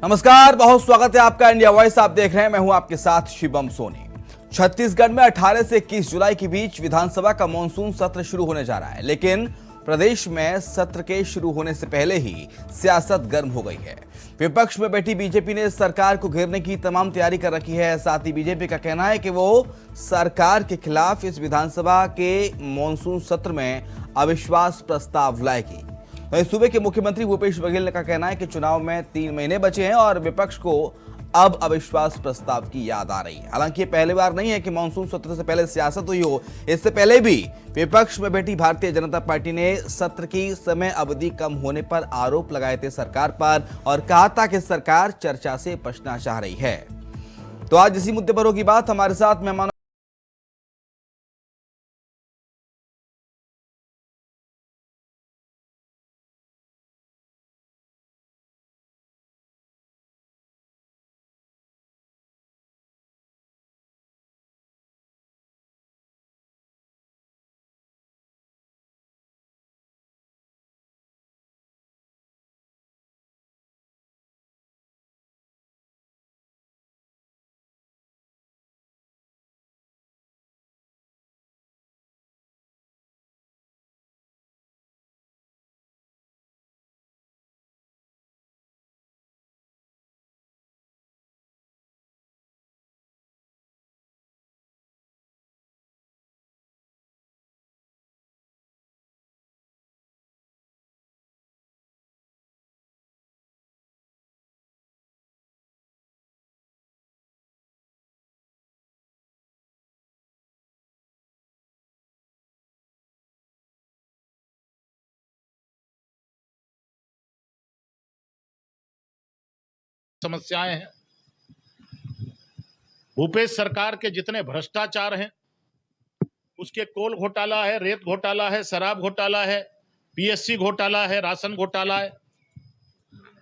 नमस्कार, बहुत स्वागत है आपका इंडिया वॉइस। आप देख रहे हैं, मैं हूं आपके साथ शिवम सोनी। छत्तीसगढ़ में 18 से 21 जुलाई के बीच विधानसभा का मॉनसून सत्र शुरू होने जा रहा है, लेकिन प्रदेश में सत्र के शुरू होने से पहले ही सियासत गर्म हो गई है। विपक्ष में बैठी बीजेपी ने सरकार को घेरने की तमाम तैयारी कर रखी है। साथ ही बीजेपी का कहना है कि वो सरकार के खिलाफ इस विधानसभा के मॉनसून सत्र में अविश्वास प्रस्ताव लाएगी। वहीं सूबे के मुख्यमंत्री भूपेश बघेल का कहना है कि चुनाव में 3 महीने बचे हैं और विपक्ष को अब अविश्वास प्रस्ताव की याद आ रही है। हालांकि ये पहली बार नहीं है कि मानसून सत्र से पहले सियासत हुई हो। इससे पहले भी विपक्ष में बैठी भारतीय जनता पार्टी ने सत्र की समय अवधि कम होने पर आरोप लगाए थे सरकार पर और कहा था कि सरकार चर्चा से बचना चाह रही है। तो आज इसी मुद्दे पर होगी बात। हमारे साथ मेहमान समस्याएं हैं। भूपेश सरकार के जितने भ्रष्टाचार हैं, उसके कोल घोटाला है, रेत घोटाला है, शराब घोटाला है, पीएससी घोटाला है, राशन घोटाला है,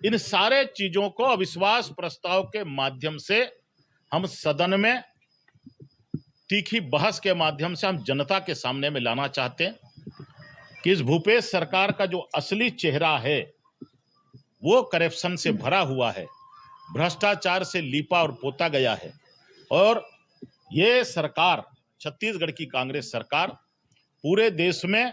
इन सारे चीजों को अविश्वास प्रस्ताव के माध्यम से हम सदन में तीखी बहस के माध्यम से हम जनता के सामने में लाना चाहते हैं कि इस भूपेश सरकार का जो असली चेहरा है वो करप्शन से भरा हुआ है, भ्रष्टाचार से लीपा और पोता गया है और ये सरकार, छत्तीसगढ़ की कांग्रेस सरकार, पूरे देश में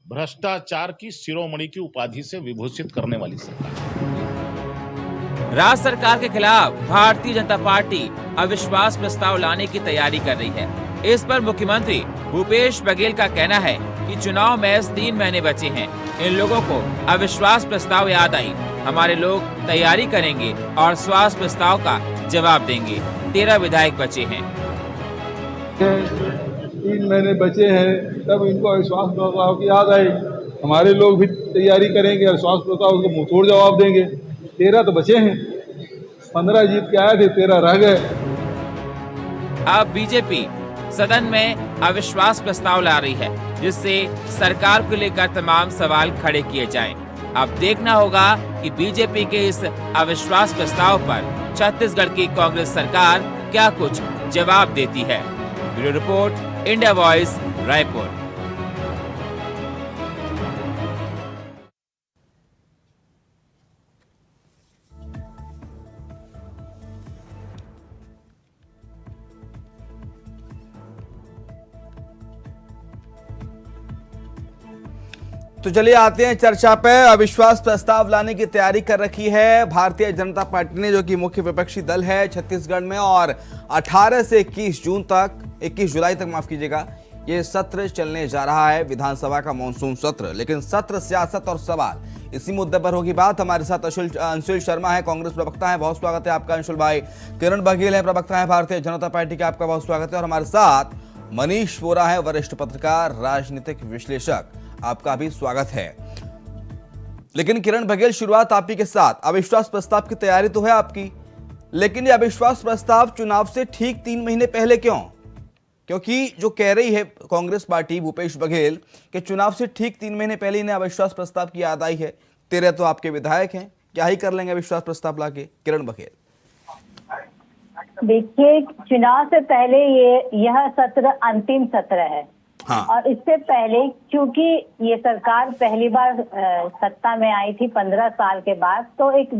भ्रष्टाचार की शिरोमणि की उपाधि से विभूषित करने वाली सरकार है। राज्य सरकार के खिलाफ भारतीय जनता पार्टी अविश्वास प्रस्ताव लाने की तैयारी कर रही है। इस पर मुख्यमंत्री भूपेश बघेल का कहना है कि चुनाव महज 3 महीने बचे हैं। इन लोगों को अविश्वास प्रस्ताव याद आई। हमारे लोग तैयारी करेंगे और स्वास्थ्य प्रस्ताव का जवाब देंगे। 13 विधायक बचे हैं। 3 महीने बचे हैं, तब इनको अविश्वास प्रस्ताव की याद आई। हमारे लोग भी तैयारी करेंगे, अविश्वास प्रस्ताव को मुंहतोड़ जवाब देंगे। 13 तो बचे हैं, 15 जीत के आए थे, 13 रह गए। अब बीजेपी सदन में अविश्वास प्रस्ताव ला रही है, जिससे सरकार को लेकर तमाम सवाल खड़े किए जाएं। अब देखना होगा कि बीजेपी के इस अविश्वास प्रस्ताव पर छत्तीसगढ़ की कांग्रेस सरकार क्या कुछ जवाब देती है। Bureau report, India voice, Raipur. तो चलिए आते हैं चर्चा पे। अविश्वास प्रस्ताव लाने की तैयारी कर रखी है भारतीय जनता पार्टी ने, जो कि मुख्य विपक्षी दल है छत्तीसगढ़ में, और 18 से 21 जुलाई तक माफ कीजिएगा, ये सत्र चलने जा रहा है, विधानसभा का मॉनसून सत्र। लेकिन सत्र, सियासत और सवाल, इसी मुद्दे पर होगी बात। हमारे साथ अंशुल शर्मा है, कांग्रेस प्रवक्ता है, बहुत स्वागत है आपका अंशुल भाई। किरण बघेल है, प्रवक्ता है भारतीय जनता पार्टी के, आपका बहुत स्वागत है। और हमारे साथ मनीष वोरा है, वरिष्ठ पत्रकार, राजनीतिक विश्लेषक, आपका भी स्वागत है। लेकिन किरण बघेल, शुरुआत आप ही के साथ। अविश्वास प्रस्ताव की तैयारी तो है आपकी, लेकिन ये अविश्वास प्रस्ताव चुनाव से ठीक 3 महीने पहले क्यों? क्योंकि जो कह रही है कांग्रेस पार्टी, भूपेश बघेल, कि चुनाव से ठीक 3 महीने पहले इन्हें अविश्वास प्रस्ताव की याद आई है। 13 तो आपके विधायक हैं, क्या ही कर लेंगे अविश्वास प्रस्ताव लाके? किरण बघेल, देखिए, चुनाव से पहले यह सत्र अंतिम सत्र है हाँ। और इससे पहले क्योंकि ये सरकार पहली बार सत्ता में आई थी 15 साल के बाद, तो एक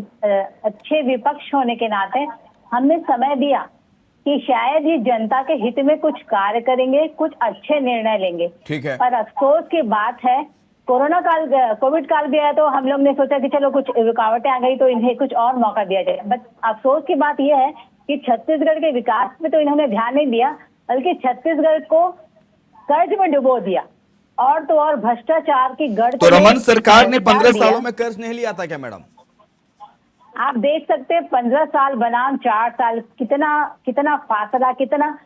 अच्छे विपक्ष होने के नाते हमने समय दिया कि शायद ये जनता के हित में कुछ कार्य करेंगे, कुछ अच्छे निर्णय लेंगे। ठीक है। पर अफसोस की बात है, कोविड काल भी आया तो हम लोग ने सोचा कि चलो कुछ रुकावटें आ गई तो इन्हें कुछ और मौका दिया जाए। बट अफसोस की बात यह है कि छत्तीसगढ़ के विकास में तो इन्होंने ध्यान नहीं दिया, बल्कि छत्तीसगढ़ को कर्ज में डुबो दिया और तो और भ्रष्टाचार की गर्त तो में रमन सरकार ने डाल 15 दिया। सालों में कर्ज नहीं लिया था क्या मैडम? आप देख सकते हैं 15 साल बनाम 4 साल कितना फासला, कितना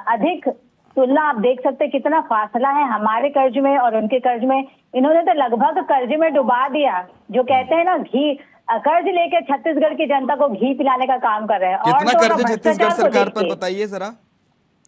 अधिक तुलना आप देख सकते हैं, कितना फासला है हमारे कर्ज में और उनके कर्ज में। इन्होंने तो लगभग कर्ज में डुबा दिया। जो कहते हैं ना, घी कर्ज लेके छत्तीसगढ़ की जनता को घी पिलाने का काम कर रहे हैं। कितना तो कर्ज है छत्तीसगढ़ भ्रष्टाचार को सरकार पर, देखिए, बताइए जरा।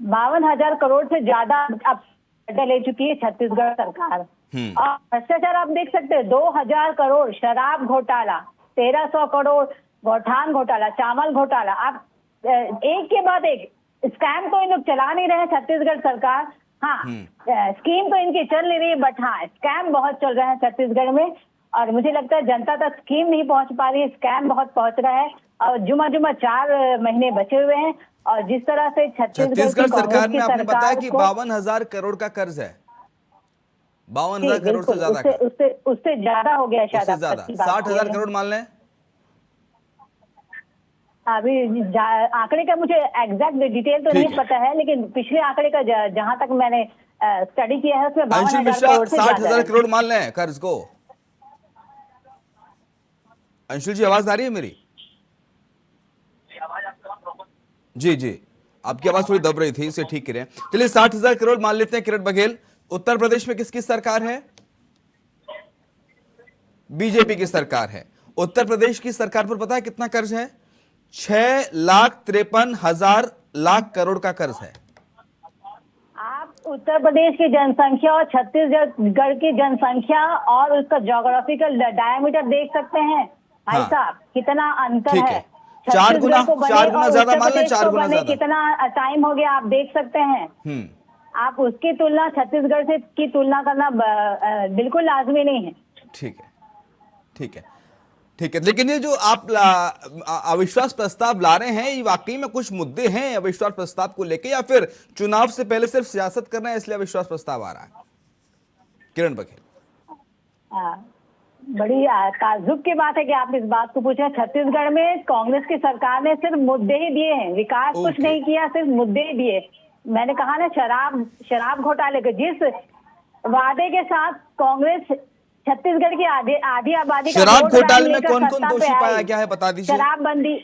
52,000 करोड़ से ज्यादा अब ले चुकी है छत्तीसगढ़ सरकार। और भ्रष्टाचार आप देख सकते हैं, 2,000 करोड़ शराब घोटाला, 1,300 करोड़ गौठान घोटाला, चावल घोटाला। आप एक के बाद एक स्कैम तो इन लोग चला नहीं रहे छत्तीसगढ़ सरकार। हाँ, स्कीम तो इनकी चल नहीं रही है, बट हाँ स्कैम बहुत चल रहा है छत्तीसगढ़ में। और मुझे लगता है जनता तक स्कीम नहीं पहुंच पा रही है, स्कैम बहुत पहुंच रहा है। और जुमा 4 महीने बचे हुए हैं और जिस तरह से छत्तीसगढ़ सरकार में आपने बताया कि 52,000 करोड़ का कर्ज है। 52,000 करोड़ से ज्यादा का, उससे ज्यादा हो गया शायद। उससे ज्यादा 60,000 करोड़ मान लें। अभी आंकड़े का मुझे एग्जैक्ट डिटेल तो नहीं पता है, लेकिन पिछले आंकड़े का जहां तक मैंने स्टडी किया है उसमें 52,000 मिश्रा करोड़ से ज्यादा 60,000 करोड़ मान लें कर्ज को। अंशुल जी, आवाज आ रही है मेरी? जी जी, आपकी आवाज थोड़ी दब रही थी, इसे ठीक करें। चलिए 60,000 करोड़ मान लेते हैं। किरण बघेल, उत्तर प्रदेश में किसकी सरकार है? बीजेपी की सरकार है। उत्तर प्रदेश की सरकार पर पता है कितना कर्ज है? 6,53,000 लाख करोड़ का कर्ज है। आप उत्तर प्रदेश की जनसंख्या और छत्तीसगढ़ की जनसंख्या और उसका ज्योग्राफिकल डायमीटर देख सकते हैं भाई साहब, कितना अंतर है। 4 गुना ज्यादा मान लें, 4 गुना ज्यादा। कितना टाइम हो गया आप देख सकते हैं। आप उसकी तुलना छत्तीसगढ़ से की तुलना करना बिल्कुल लाजमी नहीं है। ठीक है, ठीक है, ठीक है। लेकिन ये जो आप अविश्वास प्रस्ताव ला रहे हैं, ये वाकई में कुछ मुद्दे हैं अविश्वास प्रस्ताव को लेके, या फिर चुनाव से पहले सिर्फ सियासत करना है इसलिए अविश्वास प्रस्ताव आ रहा है? किरण बघेल, बड़ी ताज्जुब की बात है कि आप इस बात को पूछे। छत्तीसगढ़ में कांग्रेस की सरकार ने सिर्फ मुद्दे ही दिए हैं, विकास कुछ नहीं किया, सिर्फ मुद्दे ही दिए। मैंने कहा ना, शराब घोटाले के जिस वादे के साथ कांग्रेस छत्तीसगढ़ की आधी आबादी का शराब घोटाले में कौन कौन दोषी पाया गया है, बता दीजिए। शराबबंदी,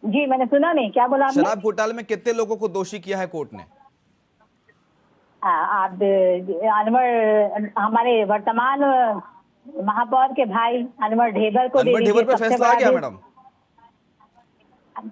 जी मैंने सुना नहीं, क्या बोला आपने? शराब घोटाले में कितने लोगों को दोषी किया है कोर्ट ने? आप अनवर, हमारे वर्तमान महापौर के भाई अनवर ढेबर को अनवर ढेबर पे फैसला आ गया मैडम?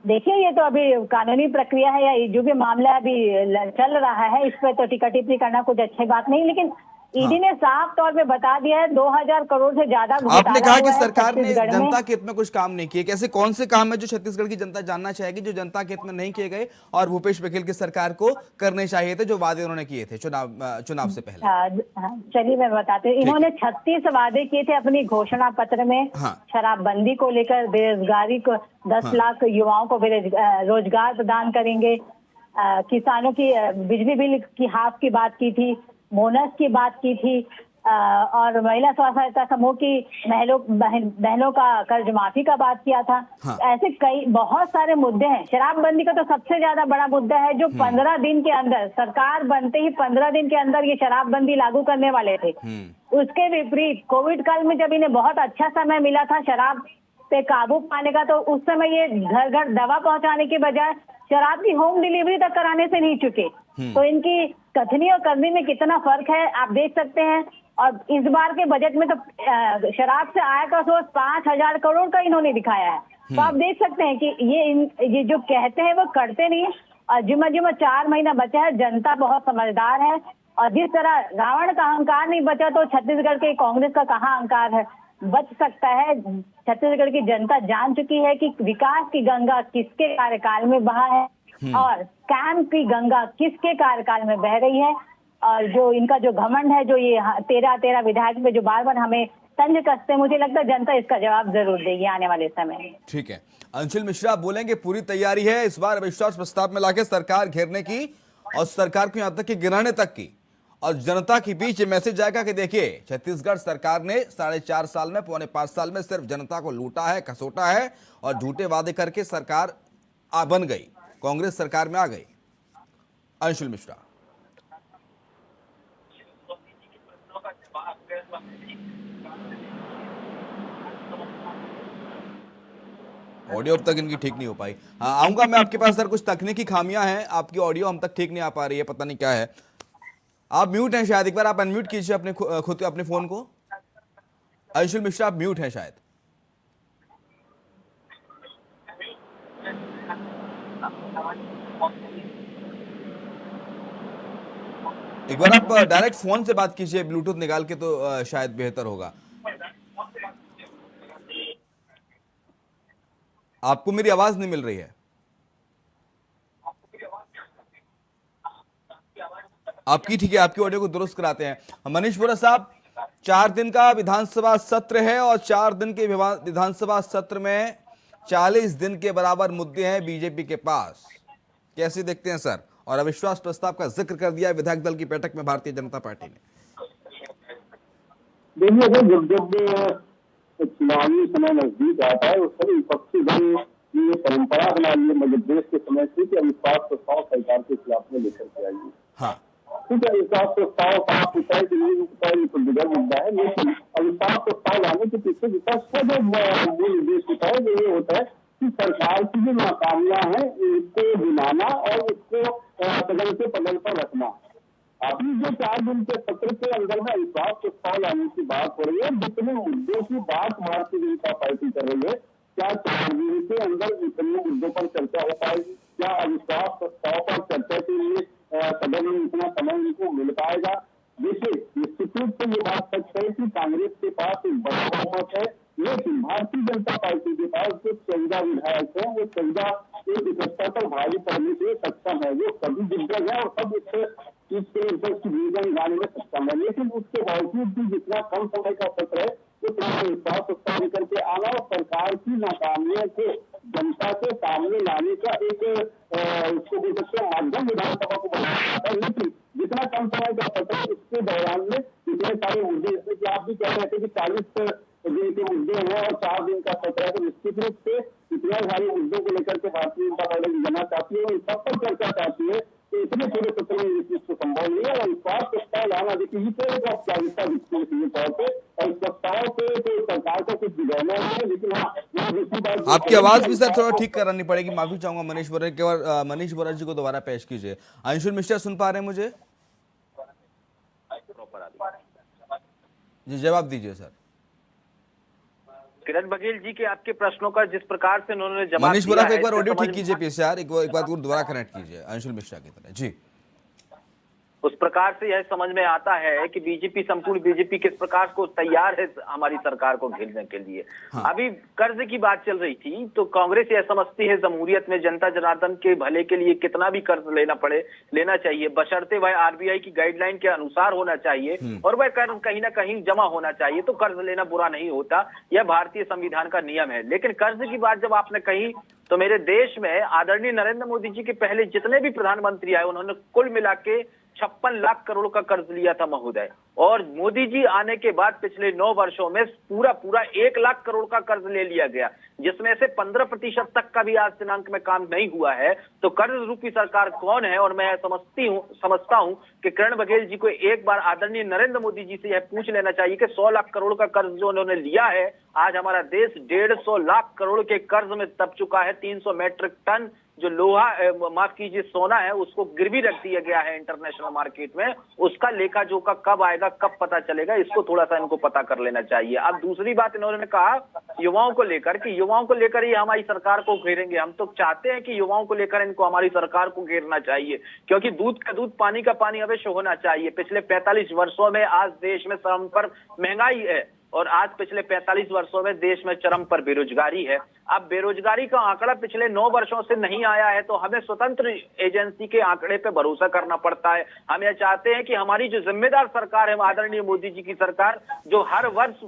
देखिए, ये तो अभी कानूनी प्रक्रिया है, या जो भी मामला अभी चल रहा है, इस पर तो टिक्का टिप्पणी करना कुछ अच्छी बात नहीं। लेकिन ईडी ने साफ तौर पे बता दिया है 2,000 करोड़ से ज्यादा घोटाला। आपने कहा कि हुआ है सरकार ने छत्तीसगढ़ में। जनता के हित में कुछ काम नहीं किए। कैसे कौन से काम है जो छत्तीसगढ़ की जनता जानना चाहेगी, जो जनता के हित में नहीं किए गए और भूपेश बघेल की सरकार को करने चाहिए थे, जो वादे उन्होंने किए थे चुनाव से पहले? चलिए मैं बताती हूँ। इन्होंने 36 वादे किए थे अपनी घोषणा पत्र में। शराबबंदी को लेकर, बेरोजगारी को 10 लाख युवाओं को रोजगार प्रदान करेंगे, किसानों की बिजली बिल की हाफ की बात की थी, बोनस की बात की थी, और महिला स्व सहायता समूह की बहनों का कर्ज माफी का बात किया था। ऐसे कई बहुत सारे मुद्दे हैं। शराबबंदी का तो सबसे ज्यादा बड़ा मुद्दा है, जो 15 दिन के अंदर, सरकार बनते ही 15 दिन के अंदर ये शराबबंदी लागू करने वाले थे। उसके विपरीत कोविड काल में जब इन्हें बहुत अच्छा समय मिला था शराब पे काबू पाने का, तो उस समय ये घर घर दवा पहुंचाने के बजाय शराब की होम डिलीवरी तक कराने से नहीं चुके। तो इनकी कथनी और करनी में कितना फर्क है आप देख सकते हैं। और इस बार के बजट में तो शराब से आय का सोर्स 5,000 करोड़ का इन्होंने दिखाया है। तो आप देख सकते हैं कि ये जो कहते हैं वो करते नहीं। और जुम्मा 4 महीना बचा है, जनता बहुत समझदार है। और जिस तरह रावण का अहंकार नहीं बचा, तो छत्तीसगढ़ के कांग्रेस का कहाँ अहंकार है बच सकता है। छत्तीसगढ़ की जनता जान चुकी है कि विकास की गंगा किसके कार्यकाल में बहा है और स्कैम की गंगा किसके कार्यकाल में बह रही है। और जो इनका जो घमंड है, जो ये 13 विधायक में जो बार बार हमें तंज कसते हैं, मुझे लगता है जनता इसका जवाब जरूर देगी आने वाले समय में। ठीक है, अंशुल मिश्रा आप बोलेंगे पूरी तैयारी है इस बार अविश्वास प्रस्ताव में लाके सरकार घेरने की और सरकार को यहां तक कि गिराने तक की, और जनता के बीच ये मैसेज जाएगा कि देखिए छत्तीसगढ़ सरकार ने 4.5 साल में, 4.25 साल में सिर्फ जनता को लूटा है, खसोटा है और झूठे वादे करके सरकार बन गई, कांग्रेस सरकार में आ गई। अंशुल मिश्रा। ऑडियो अब तक इनकी ठीक नहीं हो पाई। आऊंगा मैं आपके पास सर, कुछ तकनीकी खामियां हैं, आपकी ऑडियो हम तक ठीक नहीं आ पा रही है, पता नहीं क्या है। आप म्यूट हैं शायद, एक बार आप अनम्यूट कीजिए अपने खुद अपने फोन को। अंशुल मिश्रा आप म्यूट हैं शायद। एक बार आप डायरेक्ट फोन से बात कीजिए, ब्लूटूथ निकाल के, तो शायद बेहतर होगा। आपको मेरी आवाज नहीं मिल रही है? आपकी ठीक है, आपकी ऑडियो को दुरुस्त कराते हैं। मनीष बोरा साहब, 4 दिन का विधानसभा सत्र है और 4 दिन के विधानसभा सत्र में 40 दिन के बराबर मुद्दे हैं बीजेपी के पास, कैसे देखते हैं सर? और अविश्वास प्रस्ताव का जिक्र कर दिया विधायक दल की बैठक में भारतीय जनता पार्टी ने। देखिए, जब चुनावी समय नजदीक आता है, उस समय विपक्षी दल ये परंपरा बना ली है मध्य प्रदेश के समय से कि अविश्वास प्रस्ताव सरकार के खिलाफ में लेकर के आइए। हाँ, ठीक है, अविश्वास प्रस्ताव का पूछा है कि नहीं पूछा है, ये तो बिगड़ मुद्दा है, लेकिन अविश्वास प्रस्ताव लाने के पीछे विपक्ष का जो मूल उद्देश्य होता है वो ये होता है कि सरकार की जो नाकामियां हैं उसको गिनाना और उसको सदन के पटल पर रखना। अभी जो 4 दिन के सत्र के अंदर में अविश्वास प्रस्ताव लाने की बात हो रही है, जितने मुद्दों की बात भारतीय जनता पार्टी कर रही है, क्या 4 दिन के अंदर इतने मुद्दों पर चर्चा हो पाएगी? क्या अविश्वास प्रस्ताव पर चर्चा के लिए सदन में इतना समय इनको मिल पाएगा? देखिए, निश्चित रूप से ये बात सच है कि कांग्रेस के पास एक बड़ा बहुमत है, लेकिन भारतीय जनता पार्टी के पास जो 14 विधायक है, वो 14 एक इकट्ठा पर भारी पड़ने के लिए सक्षम है। वो सभी दिग्गज है और सब इसके इंटरेस्ट भूमिका निभाने में सक्षम है, लेकिन उसके बावजूद भी जितना कम समय का सत्र है उतना विश्वास प्रस्ताव लेकर के आना और सरकार की नाकामियों को जनता के सामने लाने का एक उसको बोल सकते हैं माध्यम विधानसभा को बनाया जाता है। लेकिन जितना कम समय का सत्र है उसके दौरान में इतने सारे मुद्दे, जैसे कि आप भी कह रहे थे कि 40 दिन के मुद्दे हैं और 4 दिन का सत्र है, तो निश्चित रूप से इतने सारे मुद्दों को लेकर के भारतीय जनता पार्टी जाना चाहती है और सब पर चर्चा चाहती है, तो इतने पूरे सत्र में इस चीज को संभव नहीं है। और विश्वास प्रस्ताव लाना देखिए औपचारिकता दिखती है तौर पर, और इस प्रस्ताव से तो सरकार को कुछ बिगड़ना है, लेकिन हाँ दूसरी बात, आपकी आवाज भी सर थोड़ा ठीक करानी पड़ेगी, माफी चाहूंगा मनीष बोरा के। और मनीष बोरा जी को दोबारा पेश कीजिए। अंशुल मिश्रा सुन पा रहे हैं मुझे? जी जवाब दीजिए सर। किरण बघेल जी के आपके प्रश्नों का जिस प्रकार से उन्होंने जवाब मनीष बोरा को एक बार दिया है, ऑडियो ठीक कीजिए प्लीज यार, एक बार दोबारा कनेक्ट कीजिए अंशुल मिश्रा की तरह। जी, उस प्रकार से यह समझ में आता है कि बीजेपी, संपूर्ण बीजेपी किस प्रकार को तैयार है हमारी सरकार को घेरने के लिए। हाँ। अभी कर्ज की बात चल रही थी, तो कांग्रेस यह समझती है जमहूरियत में जनता जनार्दन के भले के लिए कितना भी कर्ज लेना चाहिए, बशर्ते वह आरबीआई की गाइडलाइन के अनुसार होना चाहिए और वह कर्ज कहीं ना कहीं जमा होना चाहिए, तो कर्ज लेना बुरा नहीं होता, यह भारतीय संविधान का नियम है। लेकिन कर्ज की बात जब आपने कही, तो मेरे देश में आदरणीय नरेंद्र मोदी जी के पहले जितने भी प्रधानमंत्री आए, उन्होंने कुल मिला के 56 लाख करोड़ का कर्ज लिया था महोदय, और मोदी जी आने के बाद पिछले 9 वर्षों में पूरा 1 लाख करोड़ का कर्ज ले लिया गया, जिसमें से 15% तक का भी आज दिनांक में काम नहीं हुआ है। तो कर्ज रूपी सरकार कौन है? और मैं समझता हूं कि किरण बघेल जी को एक बार आदरणीय नरेंद्र मोदी जी से यह पूछ लेना चाहिए कि 100 लाख करोड़ का कर्ज जो उन्होंने लिया है, आज हमारा देश 150 लाख करोड़ के कर्ज में दब चुका है। 300 मीट्रिक टन जो लोहा, माफ कीजिए सोना है, उसको गिरवी रख दिया गया है इंटरनेशनल मार्केट में। उसका लेखा जोखा कब आएगा, कब पता चलेगा, इसको थोड़ा सा इनको पता कर लेना चाहिए। अब दूसरी बात इन्होंने कहा युवाओं को लेकर ही हमारी सरकार को घेरेंगे। हम तो चाहते हैं कि युवाओं को लेकर इनको हमारी सरकार को घेरना चाहिए, क्योंकि दूध का दूध, पानी का पानी अवश्य होना चाहिए। पिछले 45 वर्षों में आज देश में चरम पर महंगाई है और आज पिछले 45 वर्षों में देश में चरम पर बेरोजगारी है। अब बेरोजगारी का आंकड़ा पिछले 9 वर्षों से नहीं आया है, तो हमें स्वतंत्र एजेंसी के आंकड़े पे भरोसा करना पड़ता है। हम यह चाहते हैं कि हमारी जो जिम्मेदार सरकार है, आदरणीय मोदी जी की सरकार, जो हर वर्ष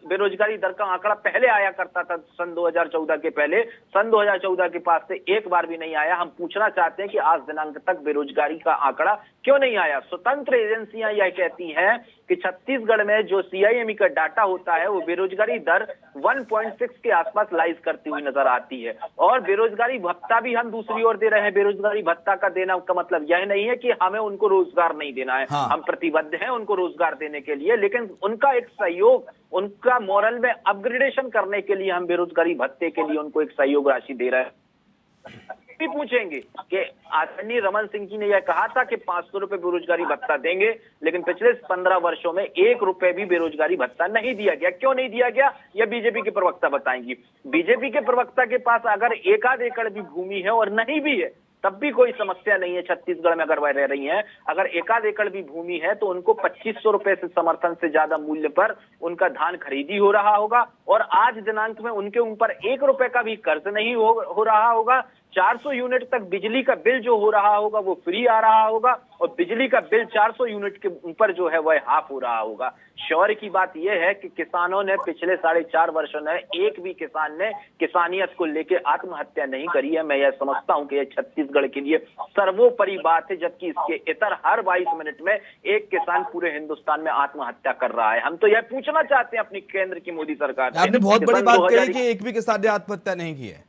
बेरोजगारी दर का आंकड़ा पहले आया करता था सन 2014 के पहले, सन 2014 के पास से एक बार भी नहीं आया। हम पूछना चाहते हैं कि आज दिनांक तक बेरोजगारी का आंकड़ा क्यों नहीं आया। स्वतंत्र एजेंसियां यह कहती हैं कि छत्तीसगढ़ में जो CIME का डाटा होता है वो बेरोजगारी दर 1.6 के आसपास लाइज करती हुई नजर आती है, और बेरोजगारी भत्ता भी हम दूसरी ओर दे रहे हैं। बेरोजगारी भत्ता का देना का मतलब यह नहीं है कि हमें उनको रोजगार नहीं देना है, हम प्रतिबद्ध हैं उनको रोजगार देने के लिए, लेकिन उनका एक सहयोग, उनका मोरल में अपग्रेडेशन करने के लिए हम बेरोजगारी भत्ते के लिए उनको एक सहयोग राशि दे रहे हैं। भी पूछेंगे कि आदरणीय रमन सिंह जी ने यह कहा था कि 500 रुपए बेरोजगारी भत्ता देंगे, लेकिन पिछले 15 वर्षों में 1 रुपए भी बेरोजगारी भत्ता नहीं दिया गया। क्यों नहीं दिया गया, यह बीजेपी के प्रवक्ता बताएंगी। बीजेपी के प्रवक्ता के पास अगर 1 एकड़ भी भूमि है और नहीं भी है तब भी कोई समस्या नहीं है। छत्तीसगढ़ में अगर वह रह रही हैं, अगर 1 एकड़ भी भूमि है तो उनको 2500 रुपए से समर्थन से ज्यादा मूल्य पर उनका धान खरीदी हो रहा होगा, और आज दिनांक में उनके ऊपर 1 रुपए का भी कर्ज नहीं हो रहा होगा। 400 यूनिट तक बिजली का बिल जो हो रहा होगा वो फ्री आ रहा होगा, और बिजली का बिल 400 यूनिट के ऊपर जो है वह हाफ हो रहा होगा। शौर्य की बात यह है कि किसानों ने पिछले 4.5 वर्षों में एक भी किसान ने किसानियत को लेकर आत्महत्या नहीं करी है। मैं यह समझता हूं कि यह छत्तीसगढ़ के लिए सर्वोपरि बात है, जबकि इसके इतर हर 22 मिनट में एक किसान पूरे हिंदुस्तान में आत्महत्या कर रहा है। हम तो यह पूछना चाहते हैं अपनी केंद्र की मोदी सरकार से। आपने बहुत बड़ी बात कही कि एक भी किसान ने आत्महत्या नहीं की है।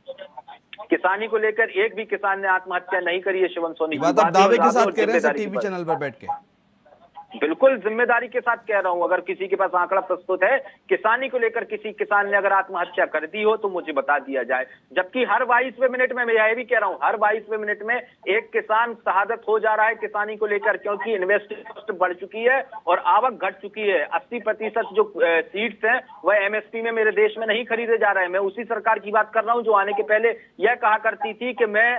किसानी को लेकर एक भी किसान ने आत्महत्या नहीं करी है। शिवम सोनी बात आप दावे के साथ कह रहे हैं टीवी चैनल पर बैठ के। बिल्कुल जिम्मेदारी के साथ कह रहा हूं। अगर किसी के पास आंकड़ा प्रस्तुत है किसानी को लेकर, किसी किसान ने अगर आत्महत्या कर दी हो तो मुझे बता दिया जाए। जबकि हर 22वें मिनट में, मैं यह भी कह रहा हूं, हर 22वें मिनट में एक किसान शहादत हो जा रहा है किसानी को लेकर, क्योंकि इन्वेस्टमेंट कॉस्ट बढ़ चुकी है और आवक घट चुकी है। 80% जो सीड्स हैं वह MSP में मेरे देश में नहीं खरीदे जा रहे हैं। मैं उसी सरकार की बात कर रहा हूं जो आने के पहले यह कहा करती थी कि मैं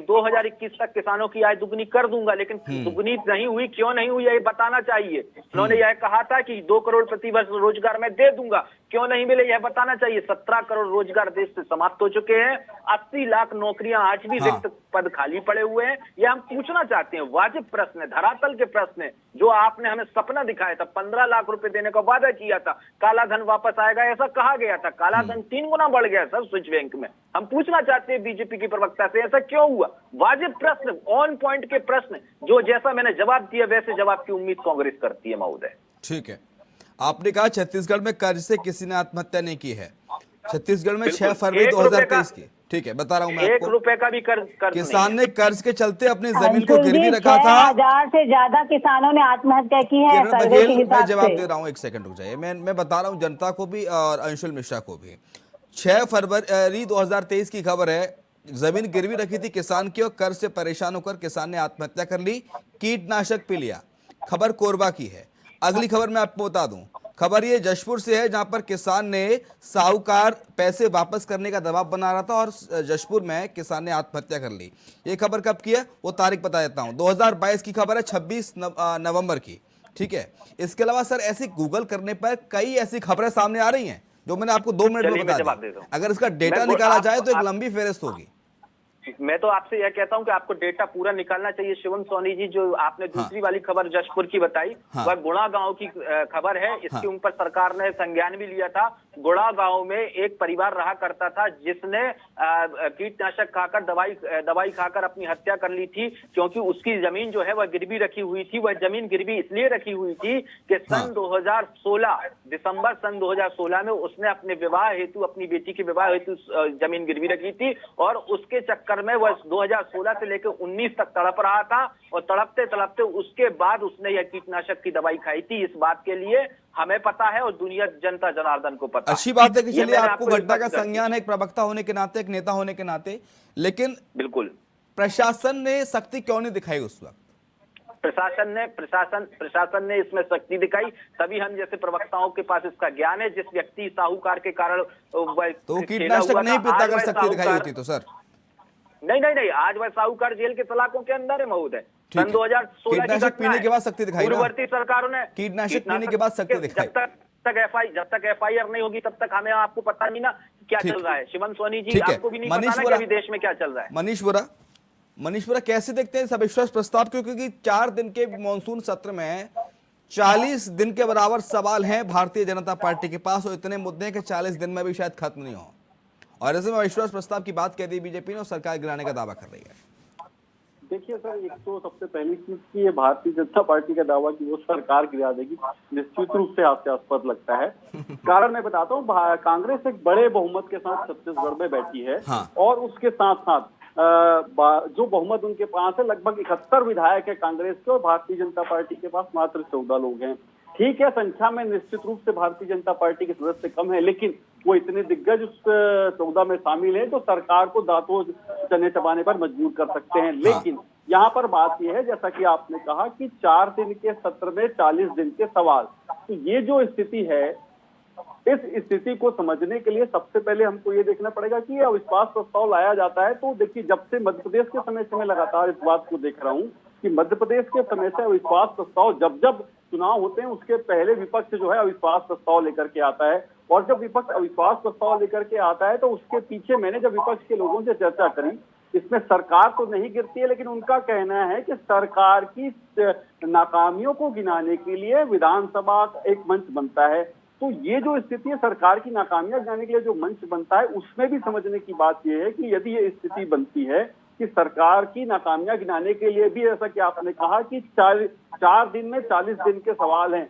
2021 तक किसानों की आय दुगनी कर दूंगा, लेकिन दुगनी नहीं हुई। क्यों नहीं हुई, यह बताना चाहिए। उन्होंने यह कहा था कि 2 करोड़ प्रति वर्ष रोजगार मैं दे दूंगा, क्यों नहीं मिले यह बताना चाहिए। 17 करोड़ रोजगार देश से समाप्त हो चुके हैं। 80 लाख नौकरियां आज भी रिक्त पद खाली पड़े हुए हैं। यह हम पूछना चाहते हैं। वाजिब प्रश्न है, धरातल के प्रश्न है। जो आपने हमें सपना दिखाया था, 15 लाख रुपए देने का वादा किया था, काला धन वापस आएगा ऐसा कहा गया था, काला धन 3 गुना बढ़ गया सर स्विच बैंक में। हम पूछना चाहते हैं बीजेपी की प्रवक्ता से, ऐसा क्यों हुआ। वाजिब प्रश्न, ऑन पॉइंट के प्रश्न, जो जैसा मैंने जवाब दिया वैसे जवाब की उम्मीद कांग्रेस करती है महोदय। ठीक है, आपने कहा छत्तीसगढ़ में कर्ज से किसी ने आत्महत्या नहीं की है। छत्तीसगढ़ में 6 फरवरी 2023 की, ठीक है बता रहा हूं मैं आपको, 1 रुपए का भी कर्ज किसान ने कर्ज के चलते अपनी जमीन को गिरवी रखा था। 6,000 से ज्यादा किसानों ने आत्महत्या की है। मैं जवाब दे रहा हूं, 1 सेकंड रुक जाइए। मैं बता रहा हूं जनता को भी और अंशुल मिश्रा को भी। 6 फरवरी 2023 की खबर है, जमीन गिरवी रखी थी किसान की और कर्ज से परेशान होकर किसान ने आत्महत्या कर ली, कीटनाशक पी लिया। खबर कोरबा की है। अगली खबर मैं आपको बता दूं, खबर ये जशपुर से है, जहां पर किसान ने साहूकार पैसे वापस करने का दबाव बना रहा था और जशपुर में किसान ने आत्महत्या कर ली। ये खबर कब की है वो तारीख बता देता हूं, 2022 की खबर है, 26 नवंबर की। ठीक है, इसके अलावा सर ऐसी गूगल करने पर कई ऐसी खबरें सामने आ रही हैं जो मैंने आपको 2 मिनट में बता दी। अगर इसका डेटा निकाला जाए तो एक लंबी फेहरिस्त होगी। मैं तो आपसे यह कहता हूं कि आपको डेटा पूरा निकालना चाहिए। शिवम सोनी जी, जो आपने दूसरी वाली खबर जशपुर की बताई, वह गुणा गांव की खबर है। इसके ऊपर सरकार ने संज्ञान भी लिया था। गुणा गांव में एक परिवार रहा करता था जिसने कीटनाशक खाकर दवाई खाकर अपनी हत्या कर ली थी, क्योंकि उसकी जमीन जो है वह गिरवी रखी हुई थी। वह जमीन गिरवी इसलिए रखी हुई थी कि सन 2016 दिसंबर सन 2016 में उसने अपने विवाह हेतु, अपनी बेटी के विवाह हेतु जमीन गिरवी रखी थी, और उसके चक्कर में वह 2016 से लेकर 19 तक तड़प रहा था, और तड़पते तड़पते उसके बाद उसने यह कीटनाशक की दवाई खाई थी। इस बात के लिए हमें पता है और दुनिया जनता जनार्दन को पता है। अच्छी बात है कि चलिए आपको घटना का संज्ञान है, एक प्रवक्ता होने के नाते, एक नेता होने के नाते, लेकिन बिल्कुल प्रशासन ने सख्ती क्यों नहीं दिखाई उस वक्त? प्रशासन ने इसमें सख्ती दिखाई, तभी हम जैसे प्रवक्ताओं के पास इसका ज्ञान है। जिस व्यक्ति साहूकार के कारण तो कीटनाशक नहीं पीता, अगर सख्ती दिखाई होती तो सर। नहीं, आज वह साहूकार जेल के सलाखों के अंदर है महोदय। सन 2016 कीटनाशक पीने के बाद सख्ती दिखाई, पूर्ववर्ती सरकारों ने कीटनाशक पीने के बाद सख्ती दिखाई। जब तक FIR नहीं होगी तब तक हमें आपको पता नहीं ना कि क्या चल रहा है। शिवन सोनी जी, ठीक है। आपको भी नहीं मनीष पता ना वोरा, कि अभी देश में क्या चल रहा है। मनीष वोरा कैसे देखते हैं इस अविश्वास प्रस्ताव को, क्योंकि 4 दिन के मानसून सत्र में 40 दिन के बराबर सवाल हैं भारतीय जनता पार्टी के पास, और इतने मुद्दे हैं कि 40 दिन में भी शायद खत्म नहीं हो, और ऐसे में अविश्वास प्रस्ताव की बात कह दी बीजेपी ने और सरकार गिराने का दावा कर रही है। देखिए सर, एक तो सबसे पहली चीज की ये भारतीय जनता पार्टी का दावा कि वो सरकार गिरा देगी निश्चित रूप से हास्यास्पद लगता है। कारण मैं बताता हूँ, कांग्रेस एक बड़े बहुमत के साथ छत्तीसगढ़ में बैठी है। हाँ। और उसके साथ साथ जो बहुमत उनके पास है, लगभग 71 विधायक है कांग्रेस के, और भारतीय जनता पार्टी के पास मात्र 14 लोग हैं। ठीक है, संख्या में निश्चित रूप से भारतीय जनता पार्टी के सदस्य कम है, लेकिन वो इतने दिग्गज उस 14 में शामिल हैं जो सरकार को दांतों चने चबाने पर मजबूर कर सकते हैं। लेकिन यहाँ पर बात यह है, जैसा कि आपने कहा कि 4 दिन के सत्र में 40 दिन के सवाल, तो ये जो स्थिति है, इस स्थिति को समझने के लिए सबसे पहले हमको ये देखना पड़ेगा कि ये अविश्वास प्रस्ताव लाया जाता है। तो देखिए, जब से मध्य प्रदेश के समय से मैं लगातार इस बात को देख रहा हूँ कि मध्य प्रदेश के समय से अविश्वास प्रस्ताव जब चुनाव होते हैं उसके पहले विपक्ष जो है अविश्वास प्रस्ताव लेकर के आता है, और जब विपक्ष अविश्वास प्रस्ताव लेकर के आता है तो उसके पीछे मैंने जब विपक्ष के लोगों से चर्चा करी, इसमें सरकार तो नहीं गिरती है, लेकिन उनका कहना है कि सरकार की नाकामियों को गिनाने के लिए विधानसभा एक मंच बनता है। तो ये जो स्थिति है, सरकार की नाकामियां गिनाने के लिए जो मंच बनता है, उसमें भी समझने की बात यह है कि यदि ये स्थिति बनती है कि सरकार की नाकामियां गिनाने के लिए भी, ऐसा कि आपने कहा कि 4 दिन में 40 दिन के सवाल हैं,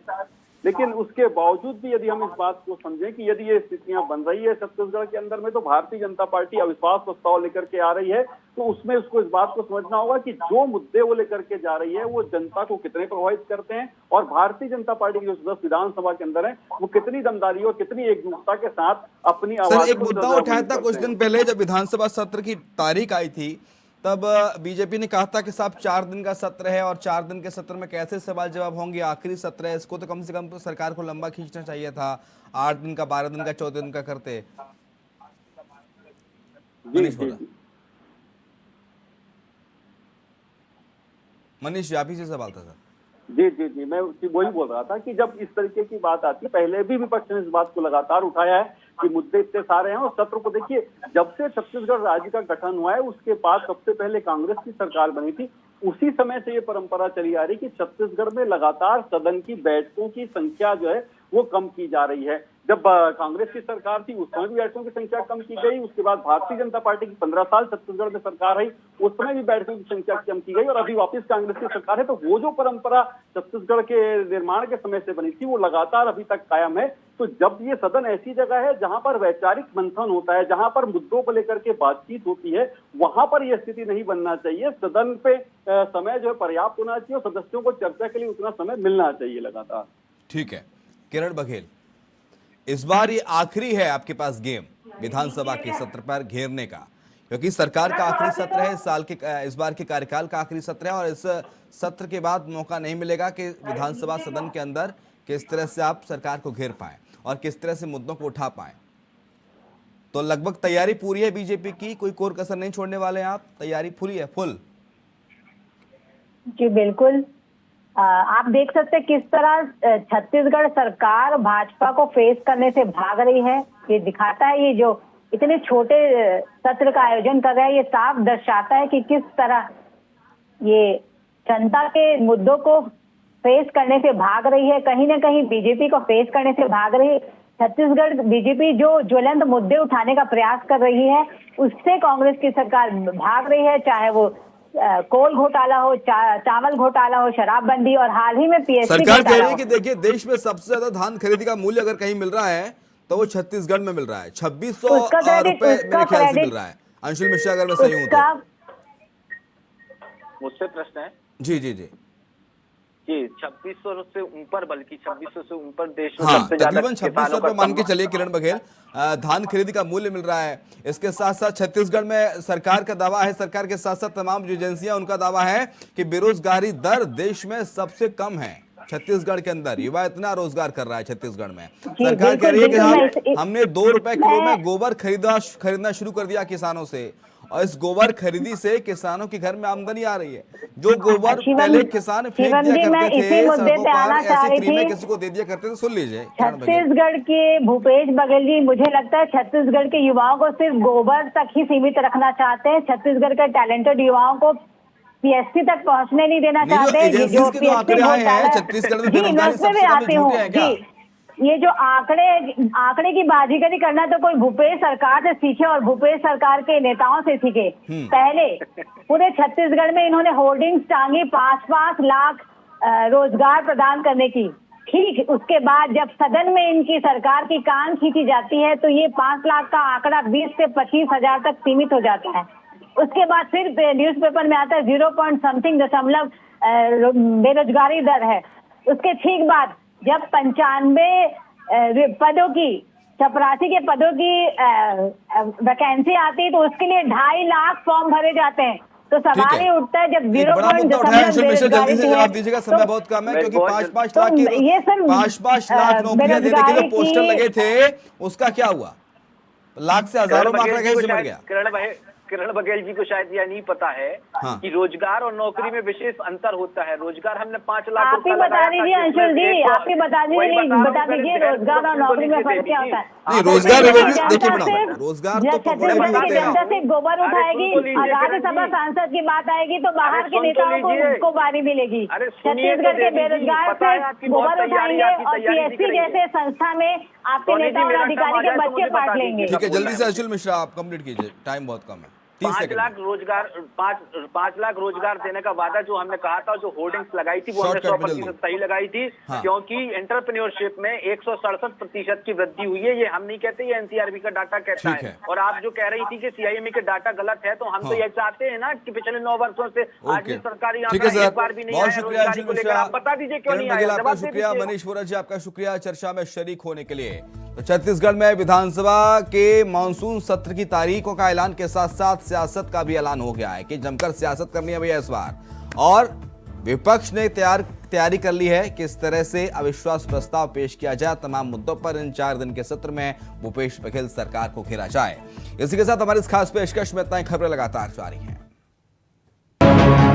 लेकिन उसके बावजूद भी यदि हम इस बात को समझें कि यदि ये स्थितियां बन रही है छत्तीसगढ़ के अंदर में, तो भारतीय जनता पार्टी अविश्वास प्रस्ताव लेकर के आ रही है, तो उसमें उसको इस बात को समझना होगा कि जो मुद्दे वो लेकर के जा रही है वो जनता को कितने प्रभावित करते हैं, और भारतीय जनता पार्टी के जो सदस्य विधानसभा के अंदर है वो कितनी दमदारी और कितनी एकजुटता के साथ अपनी आवाज। एक मुद्दा उठाया था कुछ दिन पहले, जब विधानसभा सत्र की तारीख आई थी, तब बीजेपी ने कहा था कि साहब 4 दिन का सत्र है और 4 दिन के सत्र में कैसे सवाल जवाब होंगे, आखिरी सत्र है, इसको तो कम से कम तो सरकार को लंबा खींचना चाहिए था, 8 दिन का, 12 दिन का, 14 दिन का करते। मनीष आप ही से सवाल था सर। जी, मैं वही बोल रहा था कि जब इस तरीके की बात आती है, पहले भी विपक्ष ने इस बात को लगातार उठाया है कि मुद्दे इतने सारे हैं, और सत्र को देखिए, जब से छत्तीसगढ़ राज्य का गठन हुआ है उसके बाद सबसे पहले कांग्रेस की सरकार बनी थी, उसी समय से ये परंपरा चली आ रही कि छत्तीसगढ़ में लगातार सदन की बैठकों की संख्या जो है वो कम की जा रही है। जब कांग्रेस की सरकार थी उस समय भी बैठकों की संख्या कम की गई, उसके बाद भारतीय जनता पार्टी की 15 साल छत्तीसगढ़ में सरकार रही, उस समय भी बैठकों की संख्या कम की गई, और अभी वापस कांग्रेस की सरकार है। तो वो जो परंपरा छत्तीसगढ़ के निर्माण के समय से बनी थी वो लगातार अभी तक कायम है। तो जब ये सदन ऐसी जगह है जहां पर वैचारिक मंथन होता है, जहां पर मुद्दों को लेकर के बातचीत होती है, वहां पर यह स्थिति नहीं बनना चाहिए। सदन पे समय जो है पर्याप्त होना चाहिए, और सदस्यों को चर्चा के लिए उतना समय मिलना चाहिए लगातार। ठीक है किरण बघेल, इस बार ये आखिरी है आपके पास गेम विधानसभा के सत्र पर घेरने का, क्योंकि सरकार का आखिरी सत्र है, इस बार के कार्यकाल का आखिरी सत्र है, और इस सत्र के बाद मौका नहीं मिलेगा कि विधानसभा सदन के अंदर किस तरह से आप सरकार को घेर पाएं और किस तरह से मुद्दों को उठा पाएं। तो लगभग तैयारी पूरी है बीजेपी की, कोई कोर कसर नहीं छोड़ने वाले हैं आप, तैयारी पूरी है, फुल? जी बिल्कुल, आप देख सकते हैं किस तरह छत्तीसगढ़ सरकार भाजपा को फेस करने से भाग रही है। ये दिखाता है, ये जो इतने छोटे सत्र का आयोजन कर रहा है, ये साफ दर्शाता है कि किस तरह ये जनता के मुद्दों को फेस करने से भाग रही है, कहीं ना कहीं बीजेपी को फेस करने से भाग रही है। छत्तीसगढ़ बीजेपी जो ज्वलंत मुद्दे उठाने का प्रयास कर रही है, उससे कांग्रेस की सरकार भाग रही है, चाहे वो कोल घोटाला हो, चावल घोटाला हो, शराबबंदी, और हाल ही में पीएससी सरकार कह रही है कि देखिए देश में सबसे ज्यादा धान खरीदी का मूल्य अगर कहीं मिल रहा है तो वो छत्तीसगढ़ में मिल रहा है, 2600 रुपए मेरे ख्याल से मिल रहा है। अंशुल मिश्रा अगर मैं सही हूं तो। मुझसे प्रश्न है? जी 2600 से ऊपर, बल्कि 2600 से ऊपर देश में सबसे ज्यादा तकरीबन 2600 रुपए मान के चलिए किरण बघेल धान खरीदी का मूल्य मिल रहा है। इसके साथ साथ छत्तीसगढ़ में सरकार का दावा है, सरकार के साथ साथ तमाम जो एजेंसियां उनका दावा है कि बेरोजगारी दर देश में सबसे कम है। छत्तीसगढ़ के अंदर युवा इतना रोजगार कर रहा है छत्तीसगढ़ में, सरकार कह रही है कि हमने 2 रुपए किलो में गोबर खरीदना शुरू कर दिया किसानों से, और इस गोबर खरीदी से किसानों के घर में आमदनी आ रही है। जो गोबर पहले किसान फेंक दिया करते थे सड़कों पर, ऐसे फ्री में किसी को दे दिया करते थे। सुन लीजिए छत्तीसगढ़ के भूपेश बघेल जी, मुझे लगता है छत्तीसगढ़ के युवाओं को सिर्फ गोबर तक ही सीमित रखना चाहते हैं। छत्तीसगढ़ के टैलेंटेड युवाओं को पीएससी तक पहुंचने नहीं देना चाहते। जो आंकड़े आए हैं छत्तीसगढ़ में बेरोजगारी सबसे ज्यादा झूठे हैं क्या? ये जो आंकड़े की बाजीगरी करना तो कोई भूपेश सरकार से सीखे और भूपेश सरकार के नेताओं से सीखे। पहले पूरे छत्तीसगढ़ में इन्होंने होर्डिंग्स टांगी 5-5 लाख रोजगार प्रदान करने की। ठीक उसके बाद जब सदन में इनकी सरकार की कान खींची जाती है तो ये 5 लाख का आंकड़ा 20 से 25 हजार तक सीमित हो जाता है। उसके बाद फिर न्यूज़पेपर में आता है 0.something बेरोजगारी दर है। उसके ठीक बाद जब 95 पदों की, चपरासी के पदों की वैकेंसी आती है तो उसके लिए 2.5 लाख फॉर्म भरे जाते हैं। तो सवाल ये उठता है जब 0.0 जवाब दीजिएगा, समय बहुत कम है क्योंकि 5-5 लाख नौकरियां देने के जो पोस्टर लगे थे उसका क्या हुआ? लाख से हजारों में आंकड़ा कैसे बढ़ गया? किरण बघेल जी को शायद यह नहीं पता है कि रोजगार और नौकरी में विशेष अंतर होता है। रोजगार हमने 5 लाख आप ही बता दीजिए अंशुल जी, आप ही बता दीजिए रोजगार और नौकरी में फर्क क्या होता है? नहीं, रोजगार देखिए मैडम, रोजगार तो पकौड़े भी देते हैं। जनता से गोबर उठाएगी और राज्यसभा सांसद की बात आएगी तो बाहर के नेताओं को उसको बारी मिलेगी। छत्तीसगढ़ के बेरोजगार से गोबर उठाएंगे और पीएससी जैसे संस्था में आपके नेता और अधिकारी के बच्चे पाट लेंगे। ठीक है, जल्दी से अंशुल मिश्रा आप कंप्लीट कीजिए, टाइम बहुत कम है। 5 लाख रोजगार देने का वादा जो हमने कहा था, जो होर्डिंग्स लगाई थी वो हमने 100% सही लगाई थी। क्योंकि एंटरप्रेन्योरशिप में 167% की वृद्धि हुई है। ये हम नहीं कहते, ये एनसीआरबी का डाटा कहता है। और आप जो कह रही थी कि सीआईएमई के डाटा गलत है, तो हम तो ये चाहते हैं ना कि पिछले 9 वर्षों से आज भी सरकारी आंकड़ा एक बार भी नहीं आया रोजगारी को लेकर। आप बता दीजिए क्यों नहीं आया? आपका शुक्रिया। मनीष वोरा जी आपका शुक्रिया चर्चा में शरीक होने के लिए। तो छत्तीसगढ़ में विधानसभा के मानसून सत्र की तारीखों का ऐलान के साथ साथ सियासत का भी ऐलान हो गया है कि जमकर सियासत करनी है भैया इस बार, और विपक्ष ने तैयारी कर ली है किस तरह से अविश्वास प्रस्ताव पेश किया जाए। तमाम मुद्दों पर इन 4 दिन के सत्र में भूपेश बघेल सरकार को घेरा जाए। इसी के साथ हमारी इस खास पेशकश में इतना ही। खबरें लगातार जारी हैं।